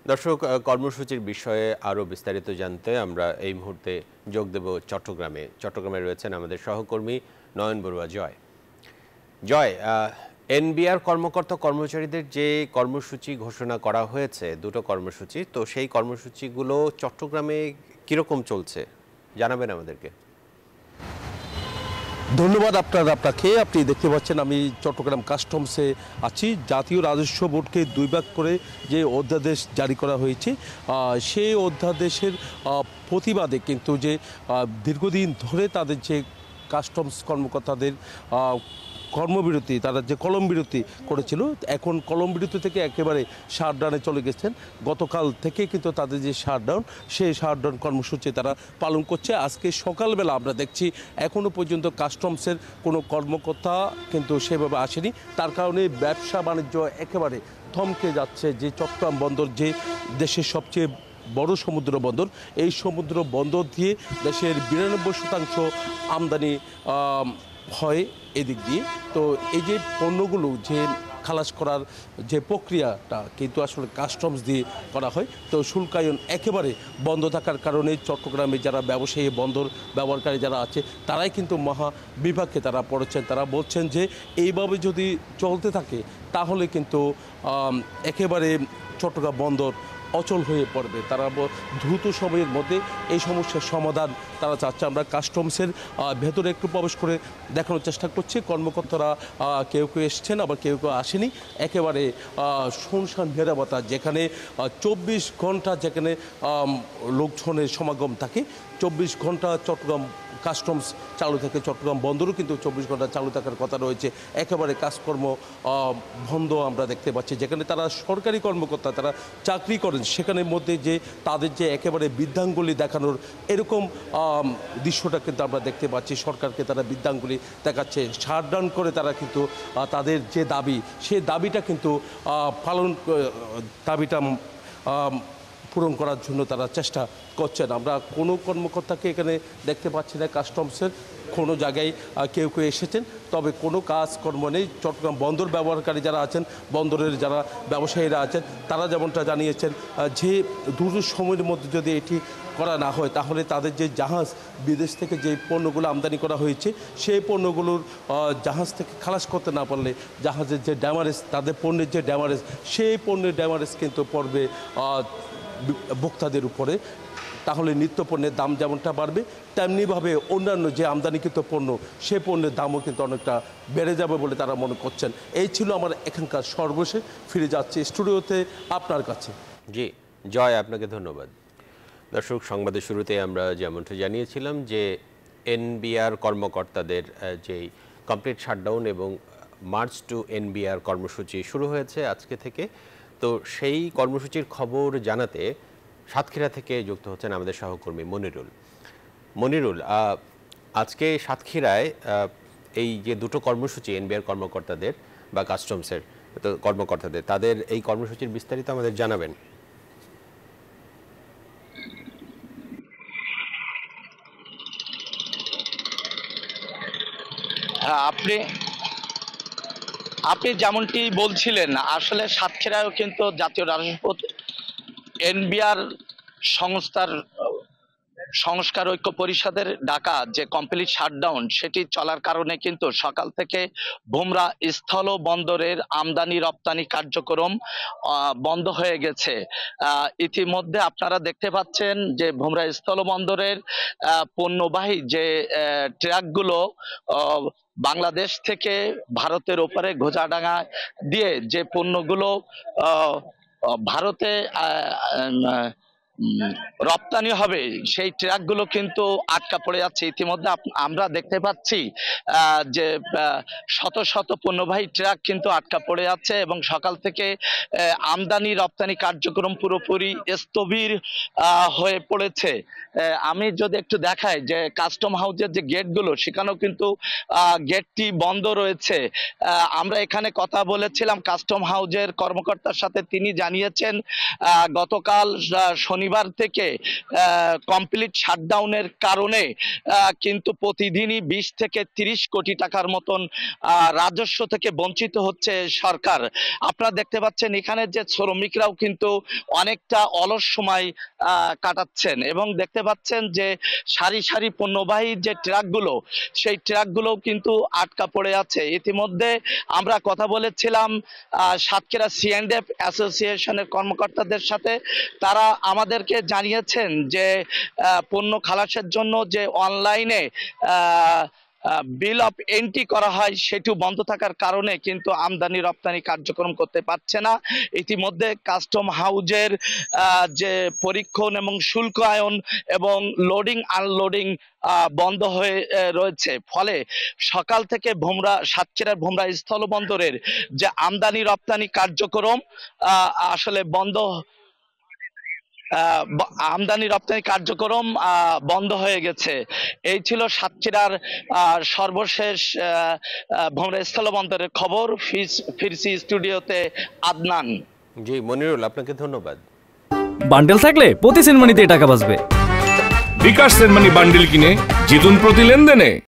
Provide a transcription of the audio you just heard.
দর্শক, কর্মসূচির বিষয়ে আরও বিস্তারিত জানতে আমরা এই মুহূর্তে যোগ দেব চট্টগ্রামে রয়েছেন আমাদের সহকর্মী নয়ন বড়ুয়া। জয়, এনবিআর কর্মকর্তা কর্মচারীদের যে কর্মসূচি ঘোষণা করা হয়েছে, দুটো কর্মসূচি, তো সেই কর্মসূচিগুলো চট্টগ্রামে কিরকম চলছে জানাবেন আমাদেরকে। ধন্যবাদ আপনাকে। আপনি দেখতে পাচ্ছেন আমি চট্টগ্রাম কাস্টমসে আছি। জাতীয় রাজস্ব বোর্ডকে 2 ভাগ করে যে অধ্যাদেশ জারি করা হয়েছে, সেই অধ্যাদেশের প্রতিবাদে কিন্তু যে দীর্ঘদিন ধরে তাদের যে কাস্টমস কর্মকর্তাদের কর্মবিরতি, তারা যে কলম বিরতি করেছিল, এখন কলম বিরতি থেকে একেবারে শাটডাউনে চলে গেছেন। গতকাল থেকে কিন্তু তাদের যে শাটডাউন, সেই শাটডাউন কর্মসূচি তারা পালন করছে। আজকে সকালবেলা আমরা দেখছি এখনও পর্যন্ত কাস্টমসের কোনো কর্মকর্তা কিন্তু সেভাবে আসেনি। তার কারণে ব্যবসা বাণিজ্য একেবারে থমকে যাচ্ছে। যে চট্টগ্রাম বন্দর, যে দেশের সবচেয়ে বড় সমুদ্র বন্দর, এই সমুদ্র বন্দর দিয়ে দেশের 92% আমদানি হয় এদিক দিয়ে। তো এই যে পণ্যগুলো যে খালাস করার যে প্রক্রিয়াটা কিন্তু আসলে কাস্টমস দিয়ে করা হয়, তো শুল্কায়ন একেবারে বন্ধ থাকার কারণে চট্টগ্রামে যারা ব্যবসায়ী, বন্দর ব্যবহারকারী যারা আছে, তারাই কিন্তু মহা বিপাকে তারা পড়েছেন। তারা বলছেন যে এইভাবে যদি চলতে থাকে তাহলে কিন্তু একেবারে চট্টগ্রাম বন্দর অচল হয়ে পড়বে। তারা দ্রুত সময়ের মধ্যে এই সমস্যার সমাধান তারা চাচ্ছে। আমরা কাস্টমসের ভেতরে একটু প্রবেশ করে দেখানোর চেষ্টা করছি। কর্মকর্তারা কেউ কেউ এসছেন, আবার কেউ কেউ আসেনি। একেবারে শুনশান নিরাপত্তা, যেখানে 24 ঘন্টা যেখানে লোকজনের সমাগম থাকে, 24 ঘন্টা চট্টগ্রাম কাস্টমস চালু থাকে। চট্টগ্রাম বন্দরও কিন্তু 24 ঘন্টা চালু থাকার কথা রয়েছে। একেবারে কাজকর্ম বন্ধ আমরা দেখতে পাচ্ছি। যেখানে তারা সরকারি কর্মকর্তা, তারা চাকরি করেন, সেখানের মধ্যে যে তাদের যে একেবারে বৃদ্ধাঙ্গুলি দেখানোর এরকম দৃশ্যটা কিন্তু আমরা দেখতে পাচ্ছি। সরকারকে তারা বৃদ্ধাঙ্গুলি দেখাচ্ছে। শাটডাউন করে তারা কিন্তু তাদের যে দাবি, সেই দাবিটা কিন্তু দাবিটা পূরণ করার জন্য তারা চেষ্টা করছেন। আমরা কোনো কর্মকর্তাকে এখানে দেখতে পাচ্ছি না। কাস্টমসের কোনো জায়গায় কেউ কেউ এসেছেন, তবে কোনো কাজকর্ম নেই। চট্টগ্রাম বন্দর ব্যবহারকারী যারা আছেন, বন্দরের যারা ব্যবসায়ীরা আছেন, তারা যেমনটা জানিয়েছেন যে দ্রুত সময়ের মধ্যে যদি এটি করা না হয়, তাহলে তাদের যে জাহাজ, বিদেশ থেকে যে পণ্যগুলো আমদানি করা হয়েছে, সেই পণ্যগুলোর জাহাজ থেকে খালাস করতে না পারলে জাহাজের যে ড্যামারেজ, তাদের পণ্যের যে ড্যামারেজ, সেই পণ্যের ড্যামারেজ কিন্তু পড়বে ভোক্তাদের উপরে। তাহলে নিত্য পণ্যের দাম যেমনটা বাড়বে, তেমনিভাবে অন্যান্য যে আমদানিকৃত পণ্য, সে পণ্যের দামও কিন্তু অনেকটা বেড়ে যাবে বলে তারা মনে করছেন। এই ছিল আমার এখানকার সর্বশেষ। ফিরে যাচ্ছি স্টুডিওতে আপনার কাছে। জি জয়, আপনাকে ধন্যবাদ। দর্শক, সংবাদের শুরুতে আমরা যেমনটা জানিয়েছিলাম যে এনবিআর কর্মকর্তাদের যেই কমপ্লিট শাটডাউন এবং মার্চ টু এনবিআর কর্মসূচি শুরু হয়েছে আজকে থেকে। তো সেই কর্মসূচির খবর জানাতে সাতক্ষীরা থেকে যুক্ত হচ্ছেন আমাদের সহকর্মী মনিরুল। আজকে সাতক্ষীরায় এই যে দুটো কর্মসূচি এনবিআর কর্মকর্তাদের বা কাস্টমসের কর্মকর্তাদের, তাদের এই কর্মসূচির বিস্তারিত আমাদের জানাবেন। হ্যাঁ, আপনি যেমনটি বলছিলেন, আসলে সাতক্ষীরায়ও কিন্তু জাতীয় রাজপথ এনবিআর সংস্থার সংস্কার ঐক্য পরিষদের ডাকা যে কমপ্লিট শাটডাউন, সেটি চলার কারণে কিন্তু সকাল থেকে ভোমরা স্থল বন্দরের আমদানি রপ্তানি কার্যক্রম বন্ধ হয়ে গেছে। ইতিমধ্যে আপনারা দেখতে পাচ্ছেন যে ভোমরা স্থল বন্দরের পণ্যবাহী যে ট্রাকগুলো বাংলাদেশ থেকে ভারতের ওপারে ঘোচাডাঙ্গা দিয়ে যে পণ্যগুলো ভারতে রপ্তানি হবে, সেই ট্রাকগুলো কিন্তু আটকা পড়ে যাচ্ছে। ইতিমধ্যে আমরা দেখতে পাচ্ছি যে শত শত পণ্যবাহী ট্রাক কিন্তু আটকা পড়ে যাচ্ছে এবং সকাল থেকে আমদানি রপ্তানি কার্যক্রম পুরোপুরি স্থবির হয়ে পড়েছে। আমি যদি একটু দেখাই যে কাস্টম হাউসের যে গেটগুলো, সেখানেও কিন্তু গেটটি বন্ধ রয়েছে। আমরা এখানে কথা বলেছিলাম কাস্টম হাউসের কর্মকর্তার সাথে, তিনি জানিয়েছেন গতকাল শনিবার শনিবার থেকে কমপ্লিট শাটডাউনের কারণে কিন্তু প্রতিদিনই 20 থেকে 30 কোটি টাকার মতন রাজস্ব থেকে বঞ্চিত হচ্ছে সরকার। আপনারা দেখতে পাচ্ছেন এখানে যে শ্রমিকরাও কিন্তু অনেকটা অলস সময় কাটাচ্ছেন এবং দেখতে পাচ্ছেন যে সারি সারি পণ্যবাহী যে ট্রাকগুলো, সেই ট্রাকগুলো কিন্তু আটকা পড়ে আছে। ইতিমধ্যে আমরা কথা বলেছিলাম সাতক্ষীরা C&F অ্যাসোসিয়েশনের কর্মকর্তাদের সাথে। তারা আমাদেরকে জানিয়েছেন যে পণ্য খালাসের জন্য যে অনলাইনে বিল অফ এন্ট্রি করা হয় সেটি বন্ধ থাকার কারণে কিন্তু আমদানি রপ্তানি কার্যক্রম করতে পারছে না। ইতিমধ্যে কাস্টম হাউজের যে পরীক্ষণ এবং শুল্ক আয়ন এবং লোডিং আনলোডিং বন্ধ হয়ে রয়েছে। ফলে সকাল থেকে সাতক্ষীরার ভোমরা স্থলবন্দরের যে আমদানি রপ্তানি কার্যক্রম আসলে আমদানি রপ্তানি কার্যক্রম বন্ধ হয়ে গেছে। এই ছিল সাতক্ষীরার সর্বশেষ ভোমরা স্থলবন্দরের খবর। ফিরছি স্টুডিওতে আদনান। জি মনিরুল, আপনাকে ধন্যবাদ। বান্ডেল থাকলে প্রতি সেনমানিতে টাকা বাঁচবে। বিকাশ সেনমানি বান্ডেল কিনে জিতুন প্রতি লেনদেনে।